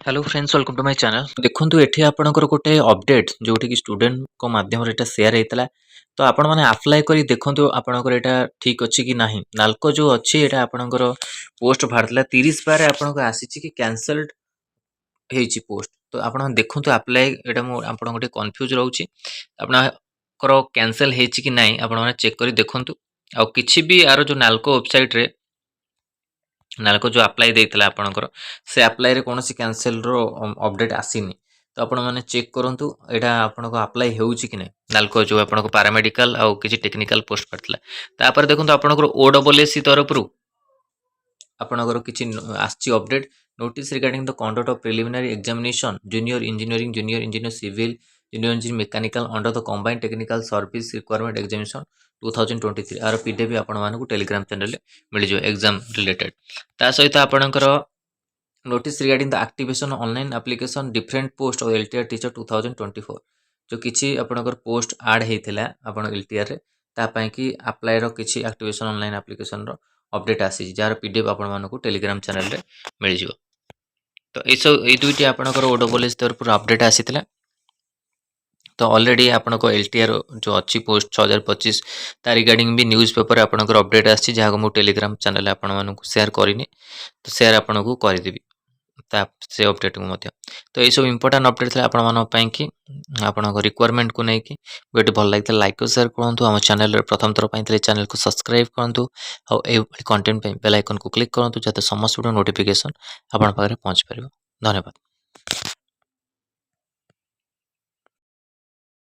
Hello friends welcome to my channel देखंतु एठी आपणकर गोटे अपडेट जोठी कि स्टूडेंट को माध्यम रे एटा शेयर हेतला तो आपण माने अप्लाई करी देखंतु आपणकर एटा ठीक अछि कि नाही नालको जो अछि एटा आपणकर पोस्ट भारतला 30 बारे आपणको आसीछि कि कैंसल्ड हेछि पोस्ट तो आपण देखंतु अप्लाई एटा मो आपण गोटे कंफ्यूज रहउछि आपणकर कैंसल हेछि कि नाही आपण माने चेक करी देखंतु आ किछि भी आरो जो नालको वेबसाइट रे नालको जो अप्लाई देइतला आपणकर से अप्लाई रे कोनोसी कैंसल रो अपडेट आसीनी तो आपण माने चेक करंतु एटा आपनको अप्लाई हेउची कि नै नालको जो आपनको पैरामेडिकल आ किछि टेक्निकल पोस्ट पड़तला तापर देखंतु आपनको ओडब्ल्यूएससी तरफरु आपणकर किछि आछि update notice regarding the conduct of preliminary examination junior engineer civil junior engineer mechanical under the combined technical service requirement examination 2023 आर पीडीएफ आपण मानकु टेलीग्राम चैनल रे मिल जो एग्जाम रिलेटेड ता सहित आपणकर notice regarding the activation online application different post और LTR teacher 2024 जो किछि आपणकर पोस्ट ऐड हेतिला आपण एलटीआर रे ता पई कि अप्लाई रो किछि एक्टिवेशन ऑनलाइन एप्लिकेशन रो अपडेट आसी जार पीडीएफ आपण मानकु टेलीग्राम चैनल रे मिल जिवो तो ए दुईटी आपणकर ओडब्ल्यूएस तरफ अपडेट आसीतिला तो ऑलरेडी आपनको एलटीआर जो अच्छी पोस्ट 6025 ता रिगार्डिंग भी न्यूज़ पेपर आपनकर अपडेट आछि जहा को मु टेलीग्राम चैनल आपन मानकु शेयर करिनी तो शेयर आपनको करि देबी ता से अपडेट को मध्य तो ए सब इंपोर्टेंट अपडेट था आपन मान पई कि आपनको रिक्वायरमेंट को नै कि वीडियो भल लागित लाइक और शेयर करंतु हम चैनल रे प्रथम थर पई चैनल को सब्सक्राइब करंतु और ए कंटेंट पई बेल आइकन को क्लिक करंतु जते समस्त वीडियो नोटिफिकेशन आपन पाखरे पहुंच परिबो धन्यवाद।